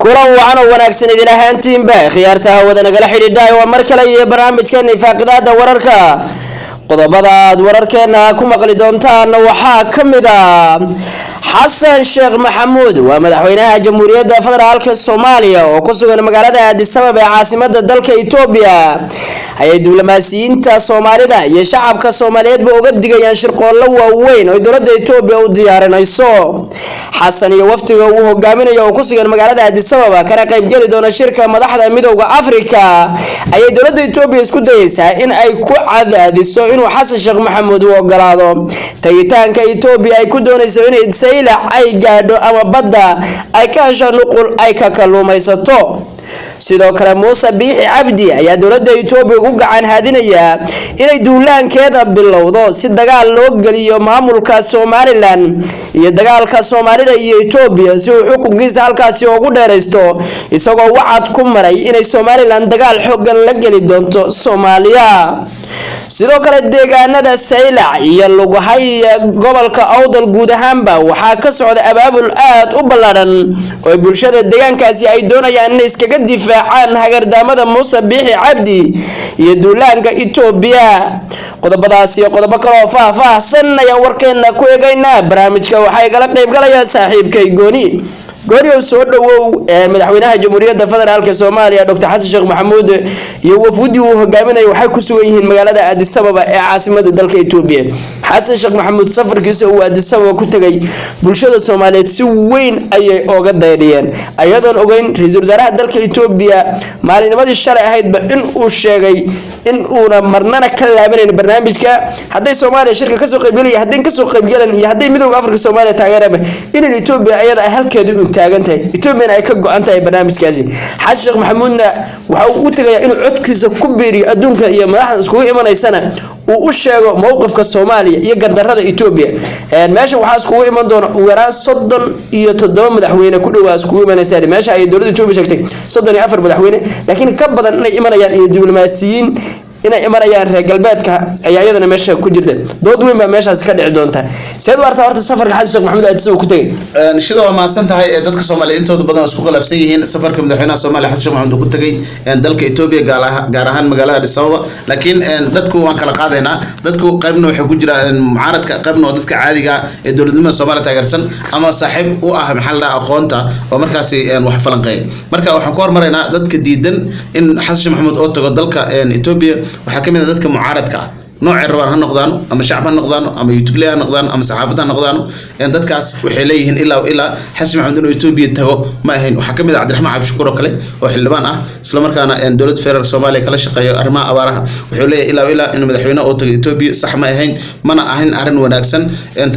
kulan wacan oo wanaagsan idin ahaantiinba khiyaartaha wada nagala xidhiidhay waa mar kale iyo barnaamijkeena faaqidaada wararka qodobada aad wararkeena ku maqli doontaan waxaa kamid ah xasan sheekh maxamuud waa madaxweynaha jamhuuriyadda federaalka Soomaaliya oo ku sugan magaalada Addis Ababa ee caasimadda dalka Itoobiya ay diblomaasiyiinta Soomaalida iyo shacabka Soomaaliyeed uga digayaan shirqoollo waaweyn oo dowladda Itoobiya u diyaarinayso xasan iyo wafdiga uu hogaaminayo oo ku sugan magaalada Addis Ababa kana qayb gali doona shirka madaxda midowga Afrika ay dowladda Itoobiya isku dayaysaa in ay ku cadaadiso inuu xasan sheekh maxamuud u ogolaado tagitaanka Itoobiya ay ku doonayso inay saylac ay gaadho ama badda ay ka hesho nuqul ay ka kaluumaysato sidoo kale Muuse Biixi Cabdi ayaa dowladda Itoobiya ugu gacan haadinaya inay duulaankeeda bilowdo si dagaal loo galiyo maamulka Somaliland iyo dagaalka Soomaalida iyo Itoobiya si uu xukunkiisa halkaasi ugu dheeraysto isagoo wacad ku maray inay Somaliland dagaal xooggan la gali doonto Soomaaliya sidoo kale deegaanada saylac iyo lugahay gobolka awdal guud ahaanba waxaa ka socda abaabul aad u ballaaran oo bulshada deegaankaasi ay doonayaan inay iskaga difaacaan hagardaamada Muuse Biixi Cabdi iyo duulaanka Itoobiya qodobadaas iyo qodobo kale oo faahfaahsan ayaan warkeena ku eegaynaa barnaamijka waxay kala qayb galayaan saaxiibkay gooni soo dhawow madaxweynaha jamhuuriyadda federaalka Soomaaliya Dr. Xasan Sheekh Maxamuud iyo wafdi uu hogaaminayo waxay ku sugan yihiin magaalada Addis Ababa ee caasimadda dalka Itoobiya Xasan Sheekh Maxamuud safarkiisa uu Addis Ababa ku tagay bulshada Soomaaliyeed si weyn ayay uga daydiyeen ayadoon ogeyn ra'iisul wasaaraha dalka Itoobiya maalinimadii shalay ahaydba in uu sheegay in uuna marnana ka laabaneen barnaamijka haday Soomaaliya shirka ka soo qaybgalay hadii ka soo qaybgalan iyo hadii midowga Afrika Soomaaliya taageeraba in Itoobiya ayada ay halkeedu taagantahay Itoobiya ay ka go'antahay barnaamijkaasi Xasan Sheekh Maxamuudna waxa uu tagay inuu codkiisa ku biiriyo adduunka iyo madaxda isku imanaysana uu u sheego mowqifka Soomaaliya iyo gardarrada Itoobiya meesha waxa isku iman doona ugu yaraan 37 madaxweyne ku dhawaas ku imanaysa meesha ay dowladda Itoobiya sheegtay 34 madaxweyne laakiin ka badan inay imanayaan iyo diblomaasiyiin inay imanayaan reer galbeedka ayaa iyadana meesha ku jirta dood weyn baa meeshaas ka dhici doonta sidoo horta safarka Xasan Sheekh Maxamuud Addis Ababa ku tagay shida waa maasan tahay dadka Soomaaliyeed intooda badan isku qalabsan yihiin safarka madaxweynaha Soomaaliya Xasan Sheekh Maxamuud ku tagay dalka Itoobiya gaar ahaan magaalada Addis Ababa laakiin dadku waan kala qaadaynaa dadku qaybna waxay ku jiraan mucaaradka qaybna dadka caadiga ee dowladnimada Soomaaliya taageersan ama saaxiib u ah maxal la aqoonta oo markaasi wax falanqeey marka waxaan ku hormaraynaa dadka diidan in Xasan Sheekh Maxamuud oo tago dalka Itoobiya waxa kamid ah dadka mucaaradka nooc rabaan ha noqdaan ama shacab ha noqdaan ama YouTube ha noqdaan ama saxaafad ha noqdaan dadkaas waxay leeyihiin ilaa Xasan Maxamuud inuu Itoobiya tago ma ahayn waxa kamid ah Cabdiraxmaan Cabdishakuur oo kale oo xildhibaan ah isla markaana dowladda federaalka Soomaaliya kala shaqeeyo arrimaha abaaraha wuxuu leeyahay ilaa inuu madaxweyne oo tago Itoobiya sax ma ahayn mana ahayn arrin wanaagsan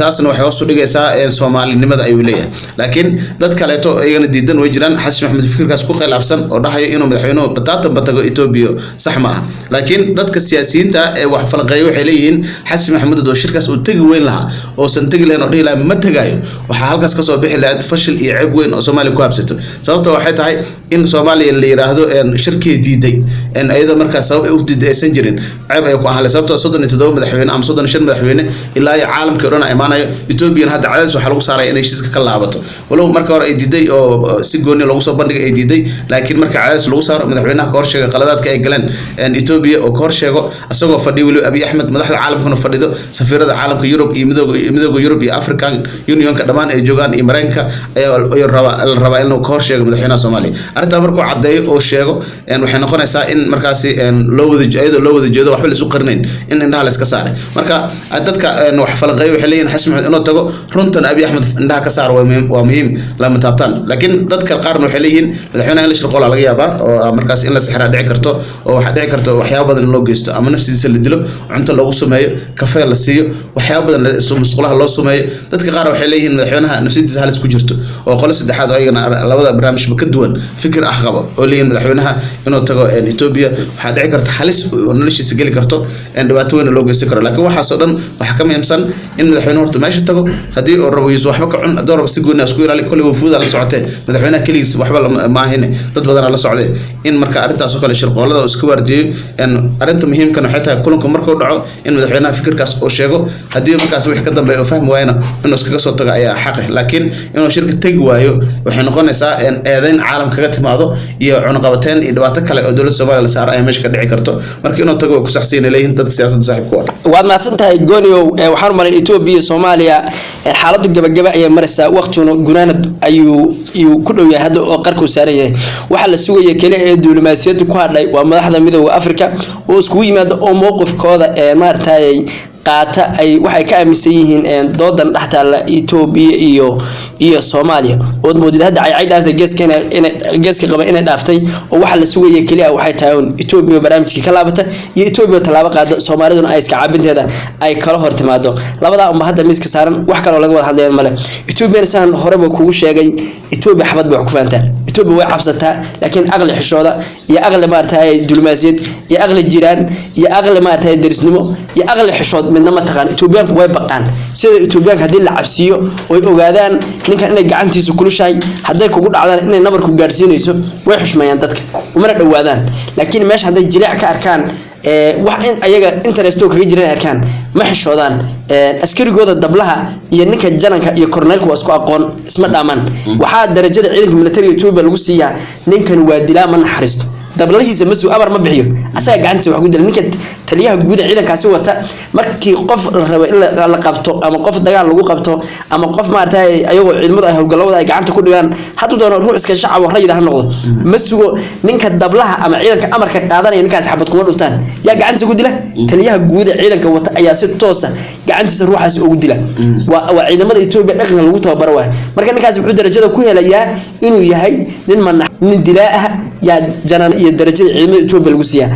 taasna waxay hoos u dhigaysaa Soomaalinimada ayuu leeyahay laakiin dad kale oo ayagana diidan way jiraan Xasan Maxamuud fikirkaas ku khilaafsan oo dhahayo inuu madaxweyne bataatan tago Itoobiya sax ma aha laakiin dadka siyaasiyiinta ee wax falanqeeyo waxay leeyihiin Xasan Maxamuud oo shirkaas uu tagi weyn lahaa oo san tagi leen oo dhilaa ma tagayo waxa halkaas ka soo bixi lahayd fashil iyo ceeb weyn oo Soomaaliya ku habsato sababtoo waxay tahay in Soomaaliya la yiraahdo shirkii diiday ayada markaas sabab u diiday aysan jirin ceeb ay ku ahayd sababtoo 37 madaxweyne ama 35 madaxweyne ilaa ay caalamka oo dhan imaanayo Itoobiya hadda cadays waxa lagu saaray inay heshiiska ka laabato walow marka hore ay diiday oo si gooni lagu soo bandhigay ay diiday laakiin marka cadays lagu saaro madaxweynaha ka hor sheegay qaladaadka ay galeen Itoobiya oo ka hor sheego asagoo fadhiyo wali Abiy Ahmed madaxda caalamka fadhido safiirada caalamka Europe iyo midowga Europe iyo African Union ka dhamaan ay joogaan iyo Mareykanka ay raba inuu ka hor sheego madaxweynaha Soomaaliya arrinta markuu cadeeyo oo sheego waxay noqonaysaa in markaasi loo wada jeedo waxba la isku qarnayn in indhaha la iska saaray marka dadka wax falanqeeyo waxay leeyihiin Xasan Maxamuud inuu tago runtan Abiy Ahmed indhaha ka saar waa muhiim lama taabtaan laakiin dadka qaarna waxay leeyihiin madaxweynaha in la shirqool laga yaabaa oo markaas in la sixra dhici karto oo waxa dhici karto waxyaabo badan loo geysto ama nafsiisa la dilo cunto lagu sameeyo kafee la siiyo waxyaabo badan musqulaha loo sameeyo dadka qaar waxay leeyihiin madaxweynaha nafsiisa halis ku jirto oo qolo saddexaad oo ayagana labada barnaamij ka duwan fikir ah qabo oo leeyihiin madaxweynaha inuu tago Itoobiya waxa dhici karta halis oo noloshiisa gali karto dhibaato weyn loo geysan karo laakiin waxa soo dhan waxa ka muhiimsan in madaxweynuhu horta meesha tago hadii uu rabo inuu waxba ka cun door si gooni ah isku ilaali kulli wafuuda la socotay madaxweynaha kaliis waxba ma ahayn dad badan la socday in marka arintaas oo kale shirqoolada isku wardiyo arinta muhiimka ah waxay tahay kulanka markuu dhaco in madaxweynaha fikirkaas uu sheego hadii markaas wixii ka dambeeyo fahmi waayna inuu iskaga soo tago ayaa xaq ah laakiin inuu shirka tagi waayo waxay noqonaysaa in eedayn caalam kaga timaado iyo cunaqabateen iyo dhibaato kale oo dawladda Soomaaliya la saaray ay meesha ka dhici karto marka inuu tago ku saxsiin leeyihiin dadka siyaasadda saaxiibkooda waad maadsantahay gooniyow waxaan marin Itoobiya Soomaaliya xaaladdu gabagaba ay maraysaa waqtiuna gunaanad ayuu ku dhow yahay hadda oo qarku saaran yahay waxa la sugayay kale ee diblomaasiyadda ku hadhay waa madaxda midowga Afrika oo isku yimaado oo mowqifkooda maartay qaata ay waxay ka aaminsan yihiin doodan dhaxtaala Itoobiya iyo Soomaaliya oo moodida hadda ay dhaaftay geeska qaba inay dhaaftay oo waxa la sugayay kaliya waxay tahay Itoobiya barnaamijkii ka laabata iyo Itoobiya talaabo qaado Soomaaliduna ay iska caabinteeda ay kala hortimaado labada umma hadda miiska saaran wax kale oo laga wada hadlayo male Itoobiya san horeba kugu sheegay Itoobiya xabad bay ku faantaa Itoobiya way cabsataa laakiin aqli xishooda iyo aqli maartay diblomaasiyad iyo aqli jiraan iyo aqli maartay darisnimo iyo aqli xishood midna ma taqaan Itoobiyaanku way baqaan sida Itoobiyaanka hadii la cabsiyo oo ogaadaan ninkan inay gacantiisa kulushahay haday kugu dhacdaan inay nabar ku gaarsiinayso way xushmayaan dadka umana dhawaadaan laakiin meesha haday jilaac ka arkaan wax in ayaga interest oo kaga jiraan arkaan ma xishoodaan askarigooda dablaha iyo ninka jananka iyo korneelku waa isku aqoon isma dhaaman waxa darajada ciidanka militariga Itoobiya lagu siiyaa ninkan waa dilaa ma naxariisto dablahiisa masuu amar ma bixiyo asaga gacantiisa wax ku dil ninka taliyaha guud ciidankaasi wata markii qof la rabo in la qabto ama qof dagaal lagu qabto ama qof maartay ayagoo ciidamada ay hawlgalada ay gacanta ku dhigaan haduu doono ruux iska shacab oo rayid ah noqdo masugo ninka dablaha ama ciidanka amarka qaadanaya ninkaas xabad kuma dhuftaan yaa gacantiisa ku dila taliyaha guud ciidanka wata ayaa si toos ah gacantiisa ruuxaas ugu dila waa ciidamada Itoobiya dhaqanka lagu tababaro waay marka ninkaas wuxuu darajada ku helayaa inuu yahay nin dilaa ah yaa janan iyo darajada ciidamada Itoobiya lagu siiyaa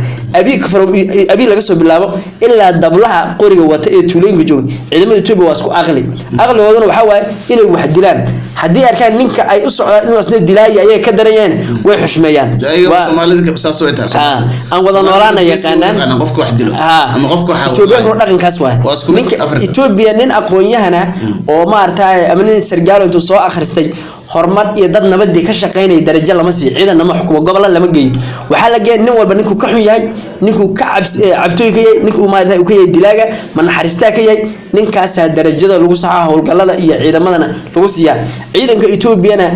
abi laga soo bilaabo ilaa dablaha qoriga wata ee tuulooyinka jooga ciidamada Itoobiya waa isku aqligooduna waxa waaye inay wax dilaan hadii arkaan ninka ay u socdaan inuu asna dilaaya ay ka daranayaan way xushmeeyaan waa Soomaalida ka bisaas way taas aan wada noolaana yaqaanaan qofka wax dilo ama qofka waxa Itoobiya dhaqankaas waay ninka Itoobiya nin aqoon-yahana oo maartay ama nin sargaalo intuu soo akhristay hormar iyo dad nabad ka shaqeynay darajo lama sii ciidan ama xukumo gobol lama geeyo waxa la geeyay nin walba ninku ka xun yahay ninku ka cabtooy ka yahay ninku maanta uu ka yahay dilaaga ma naxariista ka yahay ninkaas darajada lagu saxaa howlgalada iyo ciidamadana lagu siiyaa ciidanka Itoobiyana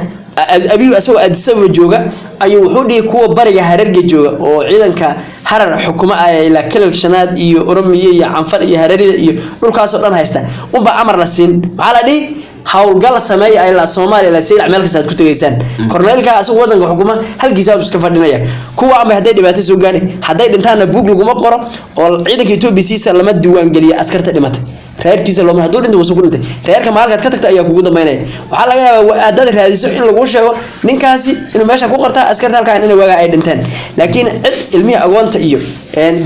abiyu asoo adsaba jooga ayuu wuxuu dhigay kuwa bariga Hararge jooga oo ciidanka Harar xukumo ay la kala shanaad iyo Oromiye iyo Canfar iyo Hararida iyo dhulkaas oo dhan haysta umba amar la siin waxa la dhigay hawlgal sameeyay ay la Soomaaliya la sii meel kasta ku tagaysan korneelka asoo wadanka xukuma halkiisa iska fadhinaya kuwa ama haday dhibaato soo gaari haday dhintaana buug lagu ma qoro oo ciidanka Itoobiya lama diiwaan galiya askarta dhimatay reerkiisa loo mahaduu dhinta wasoo dhintay reerka maalkaad ka tagtay ayaa kugu dambeynay waxa laga yaabaa dad raadiso in lagu sheego ninkaasi inuu meesha ku qorta askarta halkaan in waaga ay dhinteen laakiin cid ilmihi agoonta iyo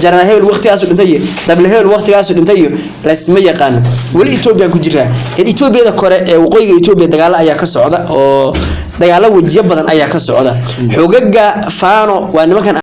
jarana hebel waqtigaas dhintay dabla hebel waqtigaas dhintay la isma yaqaan wali Itoobiya ku jira Itoobiyada kore ee waqooyiga Itoobiya dagaal ayaa ka socda oo dagaalo wajiyo badan ayaa ka socda xogaga faano waa nimankan